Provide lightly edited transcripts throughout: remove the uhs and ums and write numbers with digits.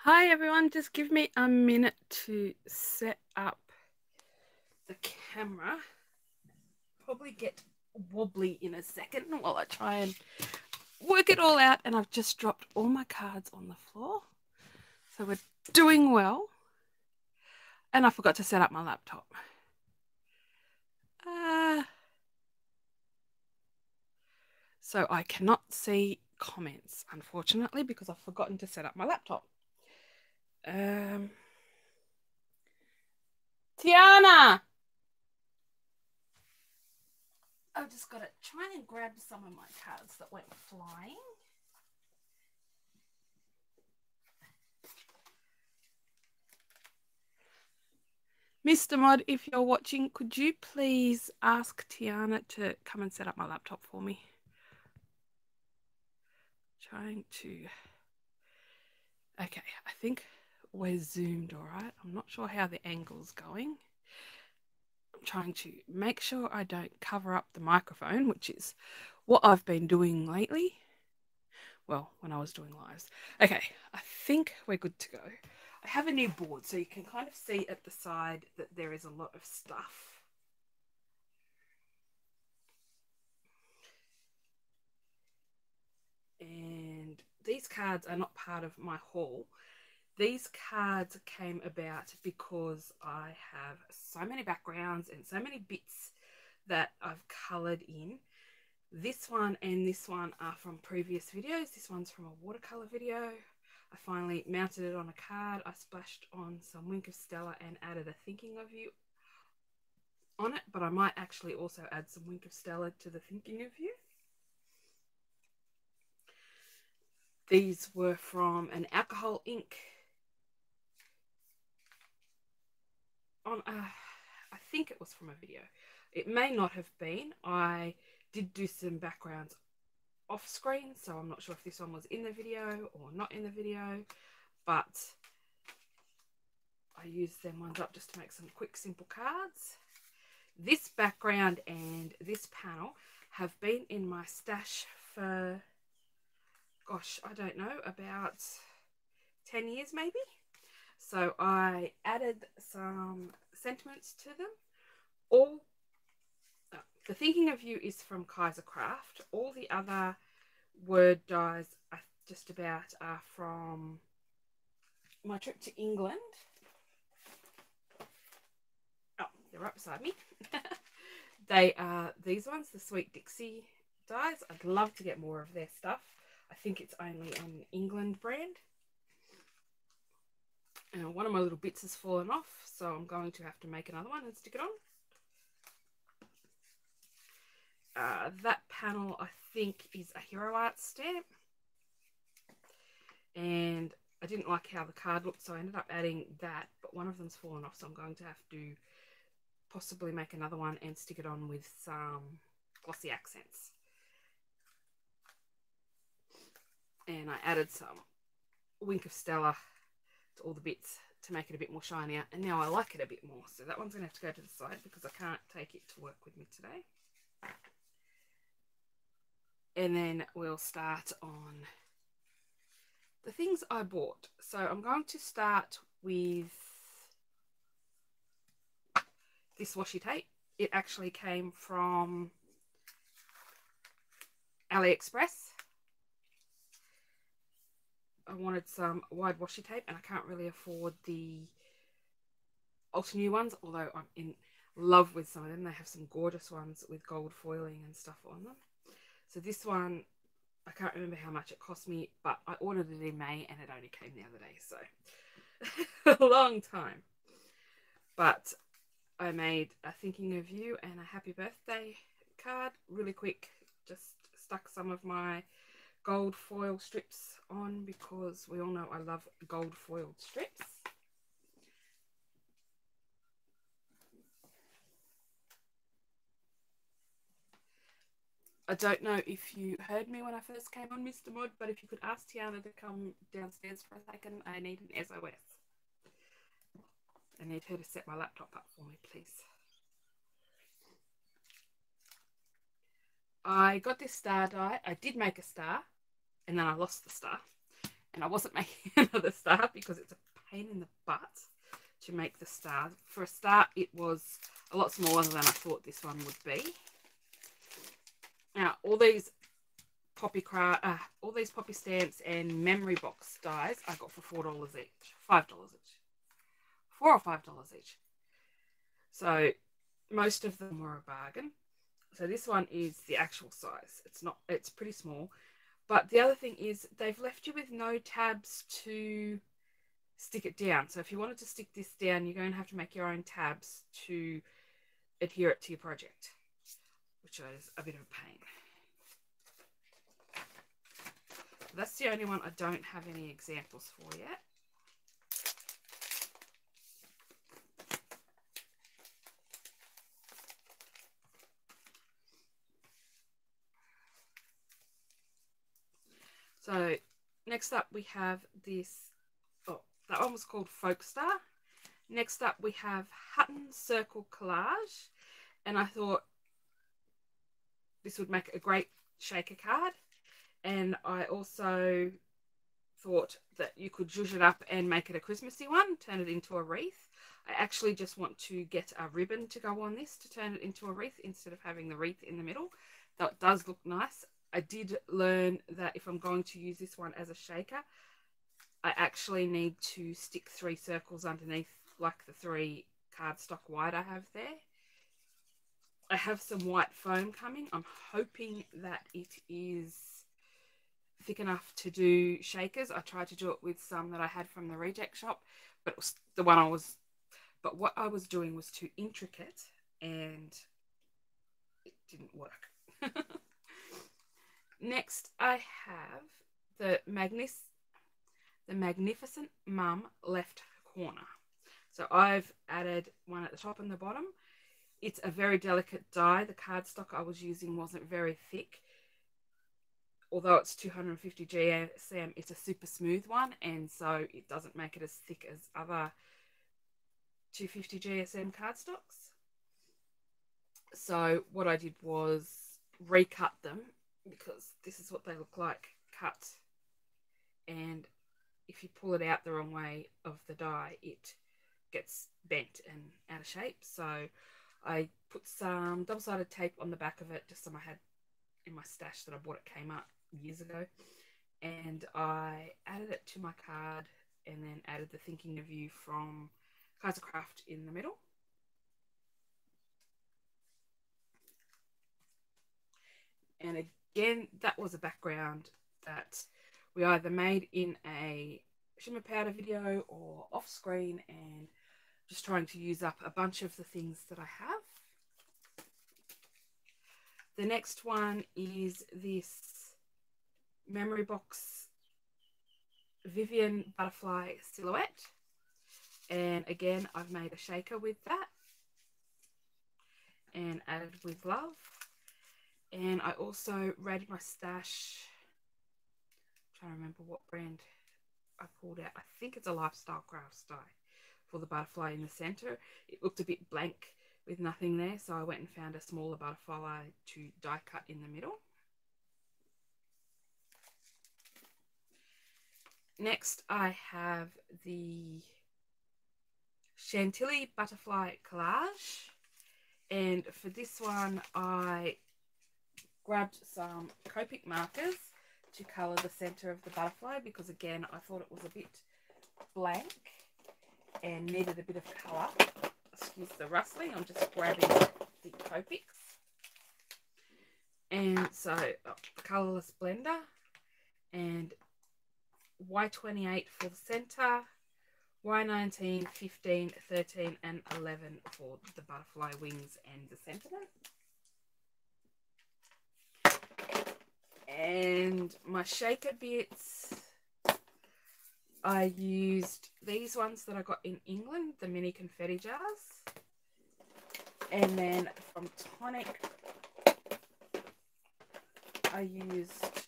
Hi everyone, just give me a minute to set up the camera. Probably get wobbly in a second while I try and work it all out, and I've just dropped all my cards on the floor. So we're doing well. And I forgot to set up my laptop. So I cannot see comments, unfortunately, because I've forgotten to set up my laptop. Tiana! I've just got to try and grab some of my cards that went flying. Mr. Mod, if you're watching, could you please ask Tiana to come and set up my laptop for me? Trying to... Okay, I think we're zoomed all right. I'm not sure how the angle's going. I'm trying to make sure I don't cover up the microphone, which is what I've been doing lately. Well, when I was doing lives. Okay, I think we're good to go. I have a new board, so you can kind of see at the side that there is a lot of stuff. And these cards are not part of my haul. These cards came about because I have so many backgrounds and so many bits that I've coloured in. This one and this one are from previous videos. This one's from a watercolour video. I finally mounted it on a card. I splashed on some Wink of Stella and added a Thinking of You on it, but I might actually also add some Wink of Stella to the Thinking of You. These were from an alcohol ink on I think it was from a video. It may not have been. I did do some backgrounds off screen, so I'm not sure if this one was in the video or not in the video, but I used them ones up just to make some quick simple cards. This background and this panel have been in my stash for, gosh, I don't know, about 10 years maybe. So I added some sentiments to them. All the Thinking of You is from Kaiser Craft. All the other word dies are just about are from my trip to England. Oh, they're right beside me. They are these ones, the Sweet Dixie dies. I'd love to get more of their stuff. I think it's only an England brand. And one of my little bits has fallen off, so I'm going to have to make another one and stick it on. That panel, I think, is a Hero Art stamp. And I didn't like how the card looked, so I ended up adding that. But one of them's fallen off, so I'm going to have to possibly make another one and stick it on with some glossy accents. And I added some Wink of Stella to all the bits to make it a bit more shinier. And now I like it a bit more. So that one's going to have to go to the side because I can't take it to work with me today. And then we'll start on the things I bought. So I'm going to start with this washi tape. It actually came from AliExpress. I wanted some wide washi tape and I can't really afford the Ultra New ones, although I'm in love with some of them. They have some gorgeous ones with gold foiling and stuff on them. So this one, I can't remember how much it cost me, but I ordered it in May and it only came the other day, so a long time. But I made a Thinking of You and a happy birthday card really quick. Just stuck some of my gold foil strips on because we all know I love gold foiled strips. I don't know if you heard me when I first came on, Mr. Mod, but if you could ask Tiana to come downstairs for a second, I need an SOS. I need her to set my laptop up for me, please. I got this star die. I did make a star, and then I lost the star. And I wasn't making another star because it's a pain in the butt to make the star. For a start, it was a lot smaller than I thought this one would be. Now, all these poppy stamps and memory box dies I got for $4 each, $5 each, $4 or $5 each. So most of them were a bargain. So this one is the actual size. It's pretty small. But the other thing is they've left you with no tabs to stick it down. So if you wanted to stick this down, you're going to have to make your own tabs to adhere it to your project, which is a bit of a pain. That's the only one I don't have any examples for yet. So next up we have this, oh, that one was called Folkstar. Next up we have Hutton Circle Collage, and I thought this would make a great shaker card. And I also thought that you could zhuzh it up and make it a Christmassy one, turn it into a wreath. I actually just want to get a ribbon to go on this to turn it into a wreath instead of having the wreath in the middle. That does look nice. I did learn that if I'm going to use this one as a shaker, I actually need to stick 3 circles underneath, like the 3 cardstock white I have there. I have some white foam coming. I'm hoping that it is thick enough to do shakers. I tried to do it with some that I had from the reject shop, but it was the one but what I was doing was too intricate and it didn't work. Next, I have the Magnificent Mum Left Corner. So I've added one at the top and the bottom. It's a very delicate die. The cardstock I was using wasn't very thick. Although it's 250 GSM, it's a super smooth one, and so it doesn't make it as thick as other 250 GSM cardstocks. So what I did was recut them, because this is what they look like cut, and if you pull it out the wrong way of the die, it gets bent and out of shape. So I put some double-sided tape on the back of it, just some I had in my stash that I bought at Kmart years ago, and I added it to my card and then added the Thinking of You from Craft in the middle. And again, that was a background that we either made in a shimmer powder video or off screen, and just trying to use up a bunch of the things that I have. The next one is this memory box Vivian butterfly silhouette, and again I've made a shaker with that and added with love. And I also raided my stash, I'm trying to remember what brand I pulled out. I think it's a Lifestyle Crafts die for the butterfly in the center. It looked a bit blank with nothing there, so I went and found a smaller butterfly to die cut in the middle. Next, I have the Chantilly Butterfly Collage, and for this one I grabbed some Copic markers to colour the centre of the butterfly, because again I thought it was a bit blank and needed a bit of colour. Excuse the rustling, I'm just grabbing the Copics. And so colourless blender, and Y28 for the centre, Y19, 15, 13 and 11 for the butterfly wings and the sentiment. And my shaker bits, I used these ones that I got in England, the mini confetti jars. And then from Tonic, I used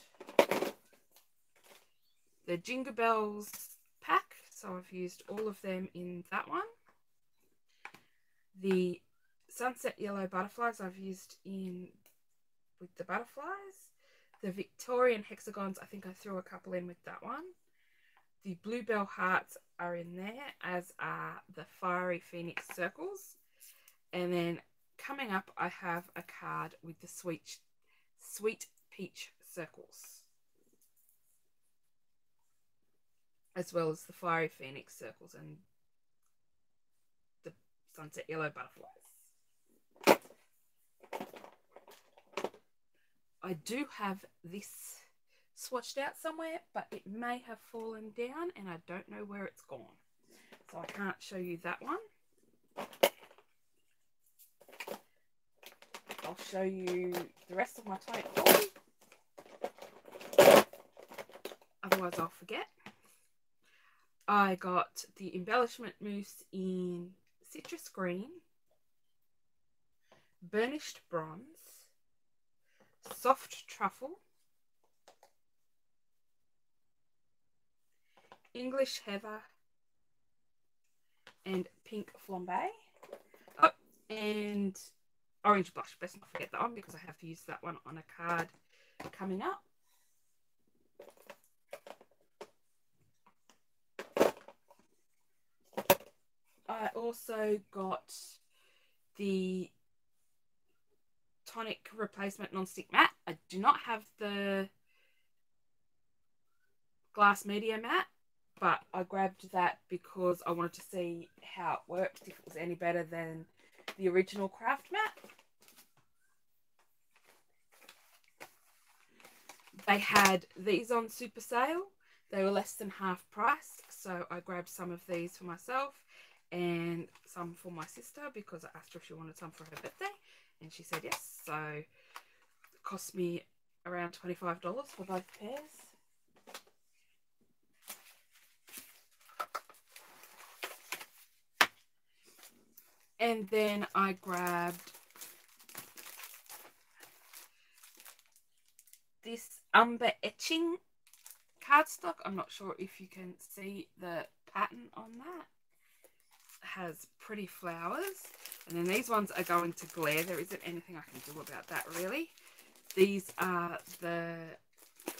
the Jingle Bells pack. So I've used all of them in that one. The Sunset Yellow Butterflies I've used in with the butterflies. The Victorian hexagons, I think I threw a couple in with that one. the Bluebell hearts are in there, as are the Fiery Phoenix circles. And then coming up, I have a card with the Sweet Peach circles, as well as the Fiery Phoenix circles and the Sunset Yellow butterflies. I do have this swatched out somewhere, but it may have fallen down and I don't know where it's gone. So I can't show you that one. I'll show you the rest of my Tonic foil. Otherwise I'll forget. I got the embellishment mousse in citrus green, burnished bronze, soft truffle, English heather, and pink flambe. Oh, and orange blush. Best not forget that one because I have used that one on a card coming up. I also got the Tonic replacement non-stick matte. I do not have the glass media matte, but I grabbed that because I wanted to see how it worked, if it was any better than the original craft matte. They had these on super sale. They were less than half price, so I grabbed some of these for myself and some for my sister because I asked her if she wanted some for her birthday and she said yes. So it cost me around $25 for both pairs. And then I grabbed this umber etching cardstock. I'm not sure if you can see the pattern on that. It has pretty flowers. And then these ones are going to glare. There isn't anything I can do about that really. These are the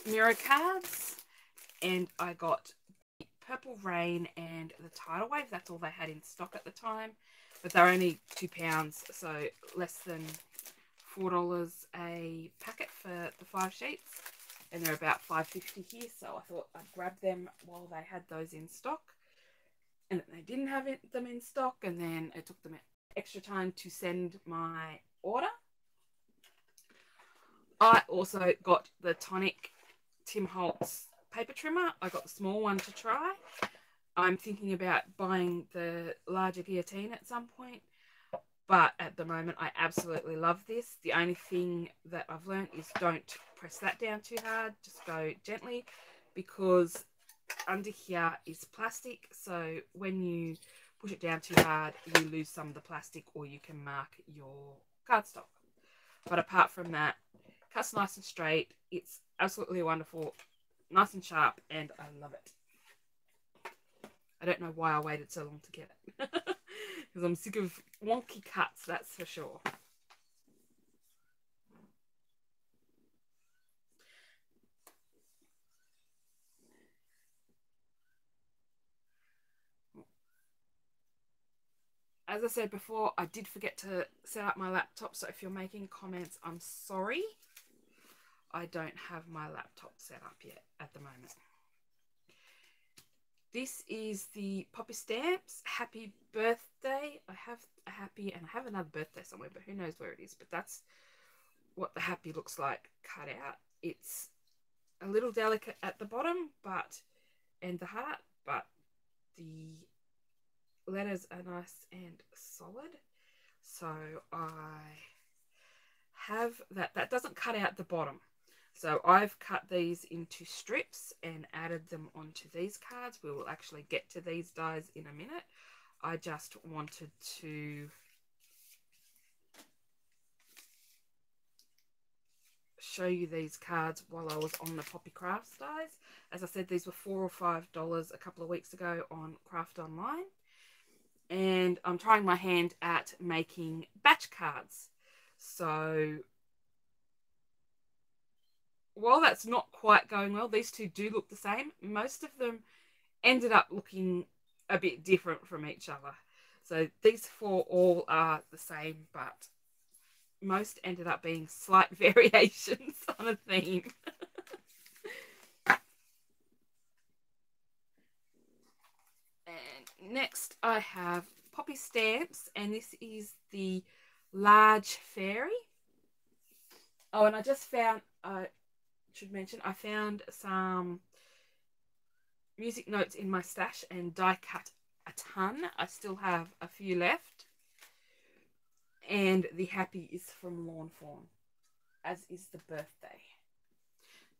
mirror cards. And I got the Purple Rain and the Tidal Wave. That's all they had in stock at the time. But they're only £2, so less than $4 a packet for the 5 sheets. And they're about $5.50 here, so I thought I'd grab them while they had those in stock. And they didn't have them in stock, and then it took them extra time to send my order. I also got the Tonic Tim Holtz paper trimmer. I got the small one to try. I'm thinking about buying the larger guillotine at some point, but at the moment I absolutely love this. The only thing that I've learned is don't press that down too hard, just go gently, because under here is plastic, so when you push it down too hard you lose some of the plastic or you can mark your cardstock. But apart from that, cuts nice and straight. It's absolutely wonderful, nice and sharp, and I love it. I don't know why I waited so long to get it. Because I'm sick of wonky cuts, that's for sure. As I said before, I did forget to set up my laptop, so if you're making comments, I'm sorry. I don't have my laptop set up yet at the moment. This is the Poppy Stamps Happy Birthday. I have a happy and I have another birthday somewhere, but who knows where it is. But that's what the happy looks like cut out. It's a little delicate at the bottom, and the heart, but the letters are nice and solid. So I have that. That doesn't cut out the bottom. So I've cut these into strips and added them onto these cards. We will actually get to these dies in a minute. I just wanted to show you these cards while I was on the Poppy Crafts dies. As I said, these were $4 or $5 a couple of weeks ago on Craft Online. And I'm trying my hand at making batch cards. So while that's not quite going well, these two do look the same. Most of them ended up looking a bit different from each other. So these four all are the same, but most ended up being slight variations on a theme. And next I have poppy stamps, and this is the large fairy. Oh, and I just found, I should mention, I found some music notes in my stash and die cut a ton. I still have a few left. And the happy is from Lawn Fawn, as is the birthday.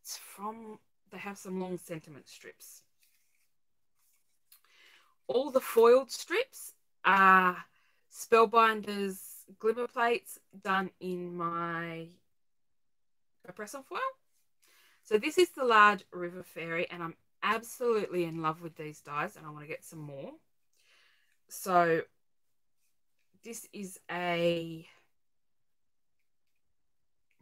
It's from, they have some long sentiment strips. All the foiled strips are Spellbinder's glimmer plates done in my press on foil. So this is the large river fairy, and I'm absolutely in love with these dies, and I want to get some more. So this is a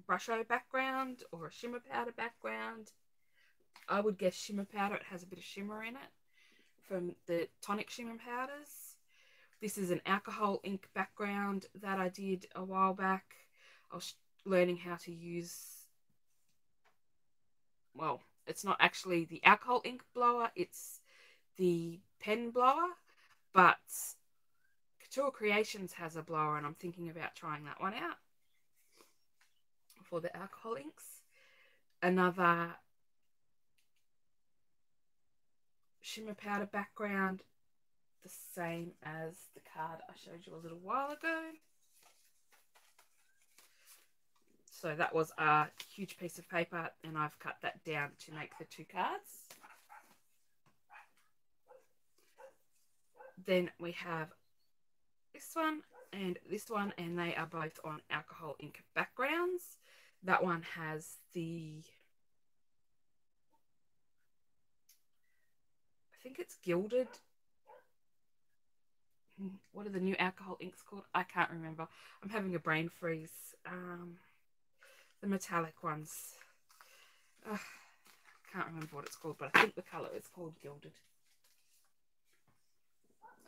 brusho background or a shimmer powder background. I would guess shimmer powder. It has a bit of shimmer in it from the Tonic shimmer powders. This is an alcohol ink background that I did a while back. I was learning how to use, well, it's not actually the alcohol ink blower, it's the pen blower, but Couture Creations has a blower, and I'm thinking about trying that one out for the alcohol inks. Another shimmer powder background, the same as the card I showed you a little while ago. So that was a huge piece of paper, and I've cut that down to make the two cards. Then we have this one and this one, and they are both on alcohol ink backgrounds. That one has the, I think it's gilded. What are the new alcohol inks called? I can't remember. I'm having a brain freeze. The metallic ones. Can't remember what it's called, but I think the colour is called gilded.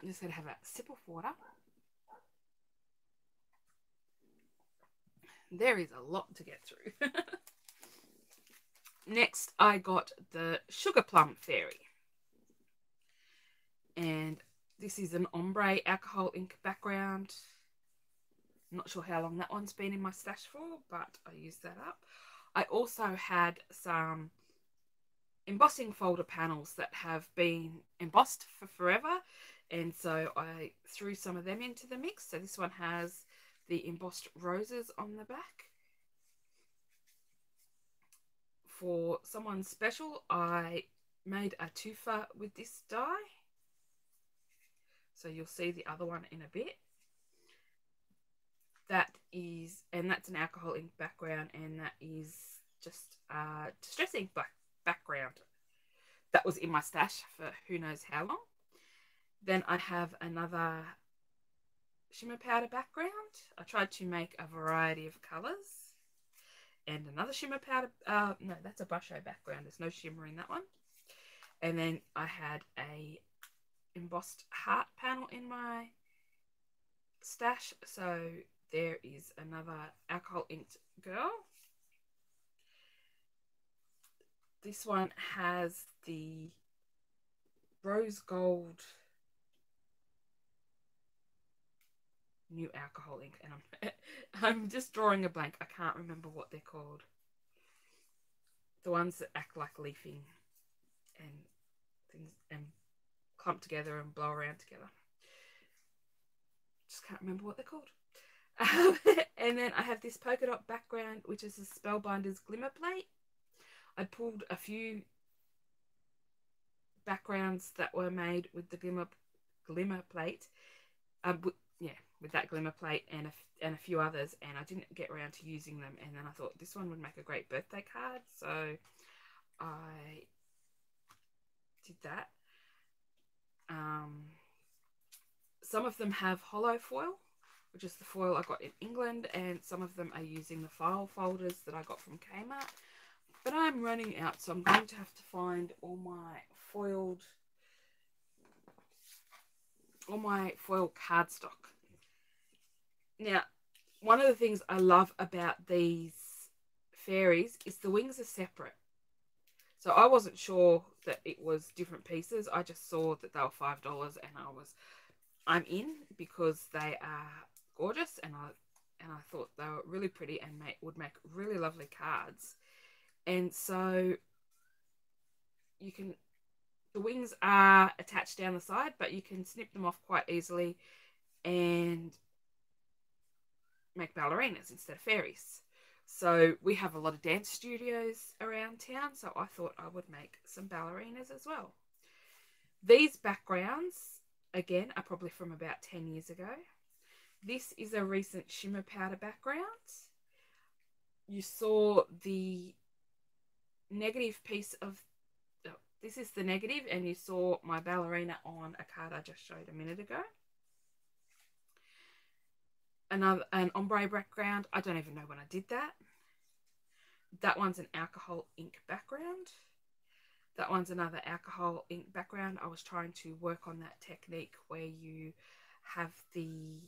I'm just going to have a sip of water. There is a lot to get through. Next, I got the Sugar Plum Fairy. And this is an ombre alcohol ink background. I'm not sure how long that one's been in my stash for, but I used that up. I also had some embossing folder panels that have been embossed for forever, and so I threw some of them into the mix. So this one has the embossed roses on the back. For someone special, I made a twofer with this die, so you'll see the other one in a bit. That is, and that's an alcohol ink background, and that is just a distress ink background that was in my stash for who knows how long. Then I have another shimmer powder background. I tried to make a variety of colours. And another shimmer powder, no, that's a brusho background. There's no shimmer in that one. And then I had a embossed heart panel in my stash. So there is another alcohol inked girl. This one has the rose gold new alcohol ink, and I'm just drawing a blank. I can't remember what they're called. The ones that act like leafing and things and clump together and blow around together. Just can't remember what they're called. And then I have this polka dot background, which is a Spellbinder's glimmer plate. I pulled a few backgrounds that were made with the glimmer plate, with that glimmer plate and a few others, and I didn't get around to using them. And then I thought this one would make a great birthday card, so I did that. Some of them have hollow foil, which is the foil I got in England, and some of them are using the file folders that I got from Kmart. But I'm running out, so I'm going to have to find all my foiled on my foil cardstock. Now, one of the things I love about these fairies is the wings are separate. So I wasn't sure that it was different pieces. I just saw that they were $5 and I'm in, because they are gorgeous, and I thought they were really pretty and would make really lovely cards. And so you can, the wings are attached down the side, but you can snip them off quite easily and make ballerinas instead of fairies. So we have a lot of dance studios around town, so I thought I would make some ballerinas as well. These backgrounds, again, are probably from about 10 years ago. This is a recent shimmer powder background. You saw the negative piece of, oh, this is the negative, and you saw my ballerina on a card I just showed a minute ago. An ombre background. I don't even know when I did that. That one's an alcohol ink background. That one's another alcohol ink background. I was trying to work on that technique where you have the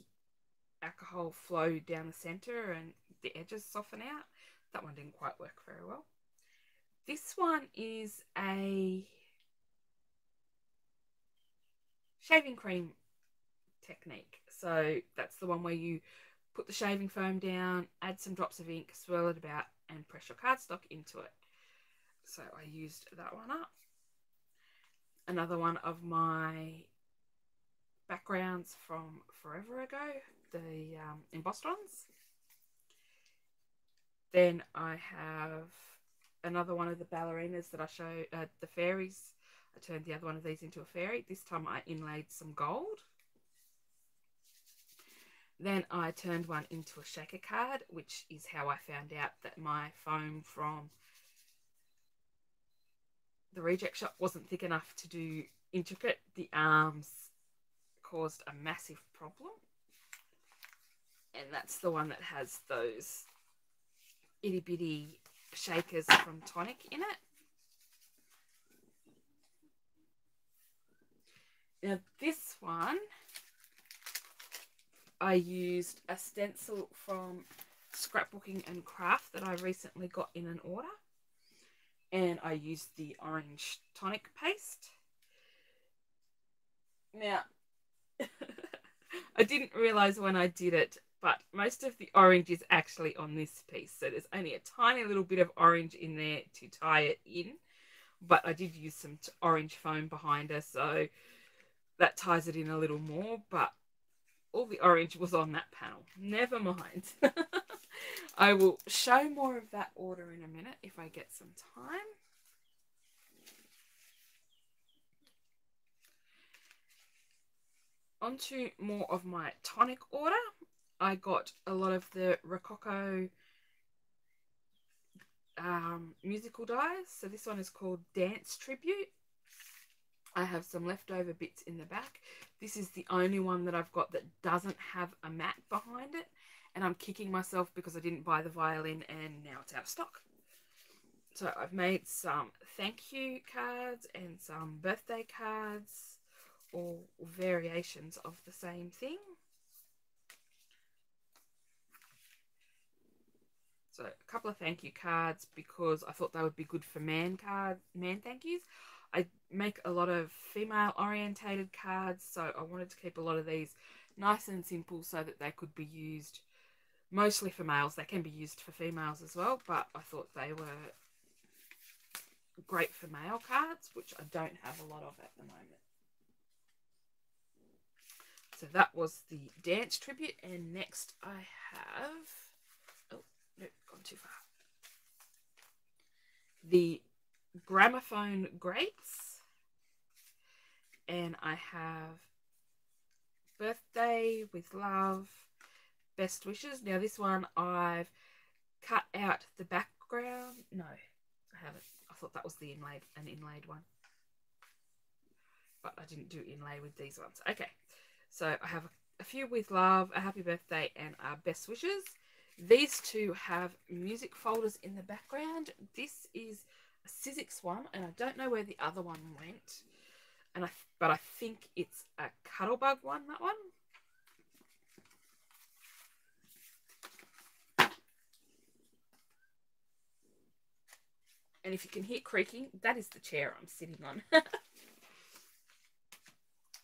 alcohol flow down the center and the edges soften out. That one didn't quite work very well. This one is a shaving cream technique. So that's the one where you put the shaving foam down, add some drops of ink, swirl it about, and press your cardstock into it. So I used that one up. Another one of my backgrounds from forever ago, the embossed ones. Then I have another one of the ballerinas that I showed, the fairies. I turned the other one of these into a fairy. This time I inlaid some gold. Then I turned one into a shaker card, which is how I found out that my foam from the reject shop wasn't thick enough to do intricate. The arms caused a massive problem. And that's the one that has those itty bitty shakers from Tonic in it. Now this one, I used a stencil from Scrapbooking and Craft that I recently got in an order, and I used the orange Tonic paste. Now, I didn't realise when I did it, but most of the orange is actually on this piece, so there's only a tiny little bit of orange in there to tie it in, but I did use some orange foam behind her, so that ties it in a little more, but all the orange was on that panel. Never mind. I will show more of that order in a minute if I get some time. On to more of my Tonic order. I got a lot of the Rococo musical dies. So this one is called Dance Tribute. I have some leftover bits in the back. This is the only one that I've got that doesn't have a mat behind it. And I'm kicking myself because I didn't buy the violin and now it's out of stock. So I've made some thank you cards and some birthday cards, or variations of the same thing. So a couple of thank you cards because I thought they would be good for man thank yous. I make a lot of female orientated cards, so I wanted to keep a lot of these nice and simple so that they could be used mostly for males. They can be used for females as well, but I thought they were great for male cards, which I don't have a lot of at the moment. So that was the dance tribute, and next I have, oh no, gone too far, the gramophone grapes, and I have birthday with love, best wishes. Now this one I've cut out the background. No, I haven't. I thought that was the an inlaid one, but I didn't do inlay with these ones. Okay, so I have a few with love, a happy birthday, and best wishes. These two have music folders in the background. This is a Sizzix one, and I don't know where the other one went. But I think it's a Cuttlebug one, that one. And if you can hear creaking, that is the chair I'm sitting on.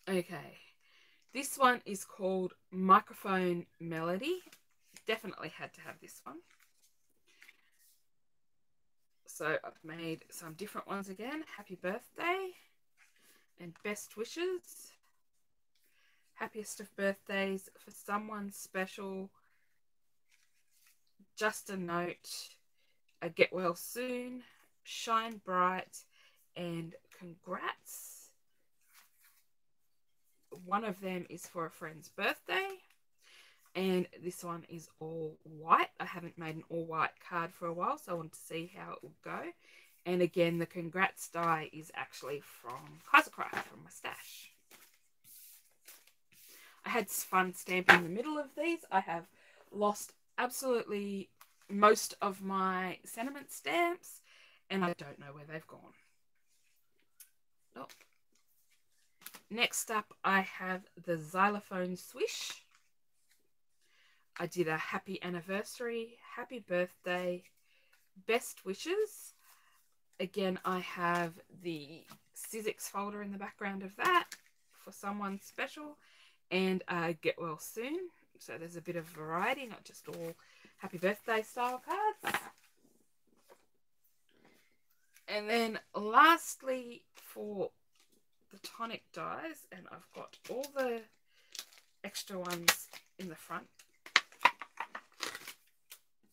Okay. This one is called Microphone Melody. Definitely had to have this one. So I've made some different ones again. Happy birthday and best wishes. Happiest of birthdays for someone special. Just a note. A get well soon. Shine bright. And congrats. One of them is for a friend's birthday. And this one is all white. I haven't made an all white card for a while, so I want to see how it will go. And again, the congrats die is actually from Craft, from my stash. I had fun stamping the middle of these. I have lost absolutely most of my sentiment stamps, and I don't know where they've gone. Oh. Next up, I have the Xylophone Swish. I did a happy anniversary, happy birthday, best wishes. Again, I have the Sizzix folder in the background of that for someone special, and get well soon. So there's a bit of variety, not just all happy birthday style cards. And then lastly, for the Tonic dies, and I've got all the extra ones in the front.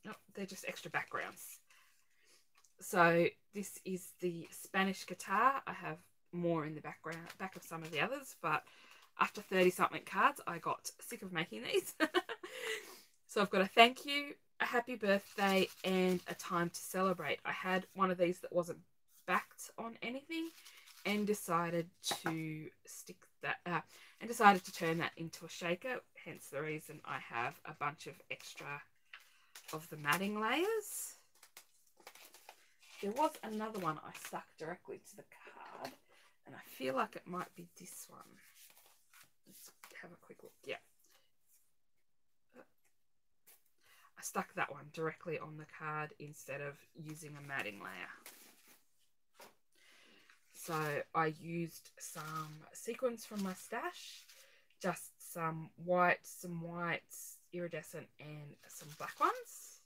Oh, they're just extra backgrounds. So this is the Spanish guitar. I have more in the back of some of the others, but after 30-something cards, I got sick of making these. So I've got a thank you, a happy birthday, and a time to celebrate. I had one of these that wasn't backed on anything, and decided to stick that and decided to turn that into a shaker. Hence the reason I have a bunch of extra of the matting layers. There was another one I stuck directly to the card, and I feel like it might be this one. Let's have a quick look. Yeah. I stuck that one directly on the card instead of using a matting layer. So I used some sequins from my stash, just some whites, iridescent, and some black ones,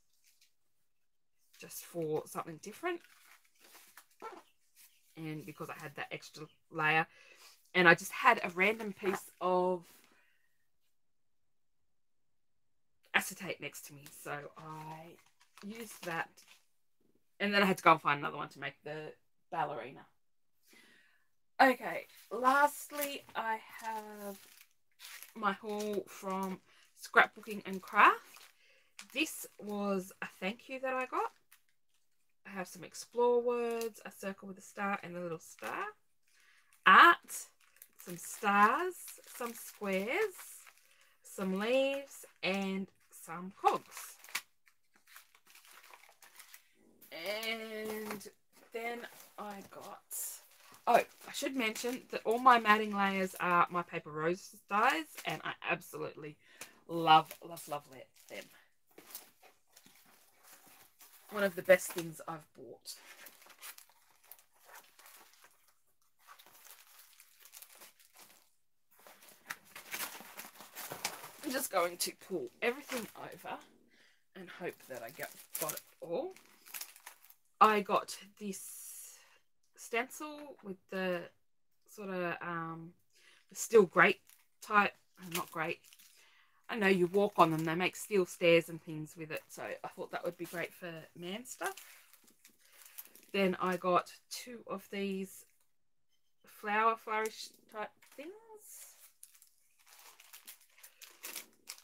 just for something different. And because I had that extra layer, and I just had a random piece of acetate next to me, so I used that, and then I had to go and find another one to make the ballerina. Okay, lastly, I have my haul from Scrapbooking and Craft. This was a thank you that I got. I have some explore words, a circle with a star and a little star. Art, some stars, some squares, some leaves, and some cogs. And then I got... Oh, I should mention that all my matting layers are my paper rose dies, and I absolutely love them. One of the best things I've bought. I'm just going to pull everything over and hope that I got it all. I got this stencil with the sort of steel grate type, not grate. I know you walk on them, they make steel stairs and things with it, so I thought that would be great for man stuff. Then I got 2 of these flourish type things.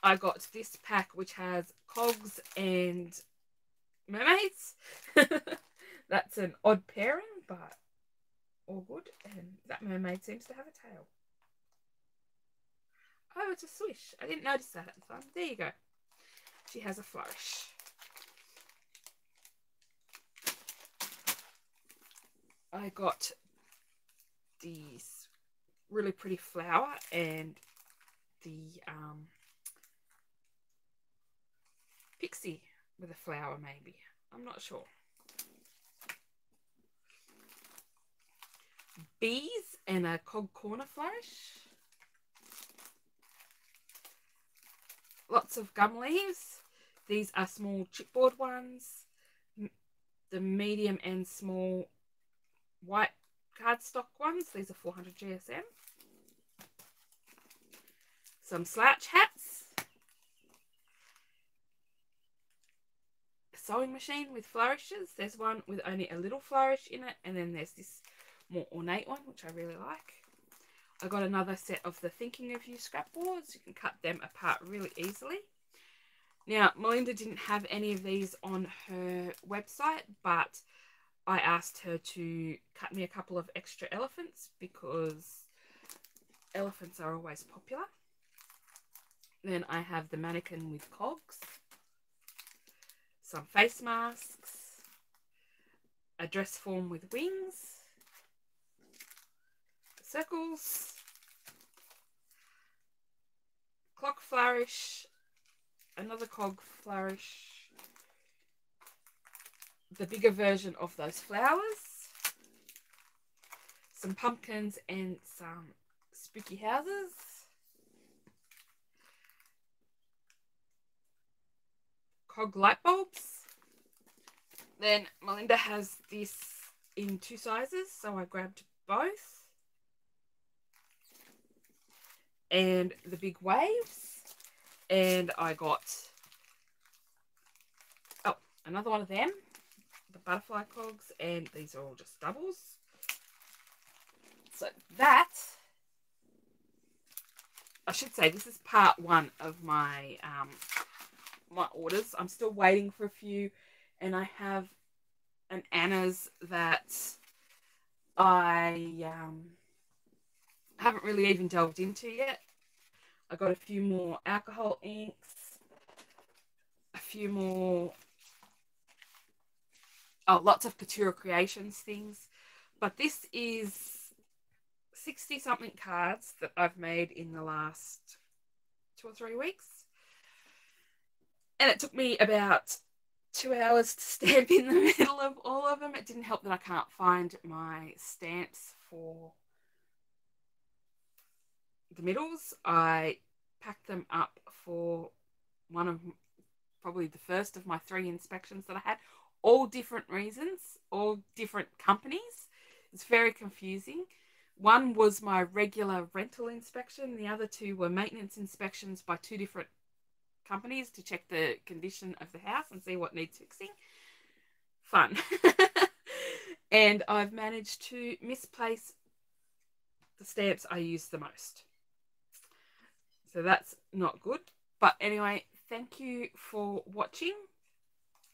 I got this pack which has cogs and mermaids. That's an odd pairing, but all good. And that mermaid seems to have a tail. Oh, it's a swish. I didn't notice that at the time. There you go. She has a flourish. I got these really pretty flower and the pixie with a flower, maybe. I'm not sure. Bees and a cog corner flourish. Lots of gum leaves. These are small chipboard ones. The medium and small white cardstock ones. These are 400 GSM. Some slouch hats. A sewing machine with flourishes. There's one with only a little flourish in it, and then there's this more ornate one, which I really like. I got another set of the Thinking of You scrapboards. You can cut them apart really easily. Now, Melinda didn't have any of these on her website, but I asked her to cut me a couple of extra elephants because elephants are always popular. Then I have the mannequin with cogs, some face masks, a dress form with wings, circles, clock flourish, another cog flourish, the bigger version of those flowers, some pumpkins and some spooky houses, cog light bulbs. Then Melinda has this in 2 sizes, so I grabbed both. And the big waves, and I got another one of them, the butterfly cogs, and these are all just doubles. So that, I should say, this is part 1 of my my orders. I'm still waiting for a few, and I have an Anna's that I haven't really even delved into yet. I got a few more alcohol inks, a few more, lots of Couture Creations things. But this is 60 something cards that I've made in the last 2 or 3 weeks. And it took me about 2 hours to stamp in the middle of all of them. It didn't help that I can't find my stamps for the middles. I packed them up for one of probably the first of my 3 inspections that I had, all different reasons, all different companies. It's very confusing. One was my regular rental inspection, the other 2 were maintenance inspections by 2 different companies to check the condition of the house and see what needs fixing. Fun. And I've managed to misplace the stamps I use the most. So that's not good. But anyway, thank you for watching.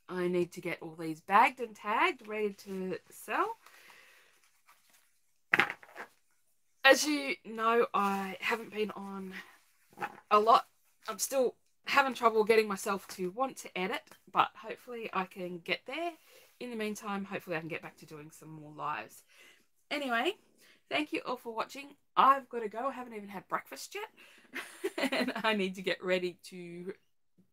I need to get all these bagged and tagged, ready to sell. As you know, I haven't been on a lot. I'm still having trouble getting myself to want to edit, but hopefully I can get there. In the meantime, hopefully I can get back to doing some more lives. Anyway, thank you all for watching. I've got to go. I haven't even had breakfast yet. And I need to get ready to...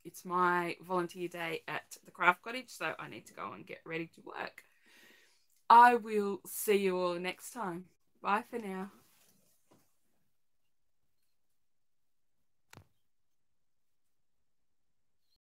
It's my volunteer day at the Craft Cottage, so I need to go and get ready to work. I will see you all next time. Bye for now.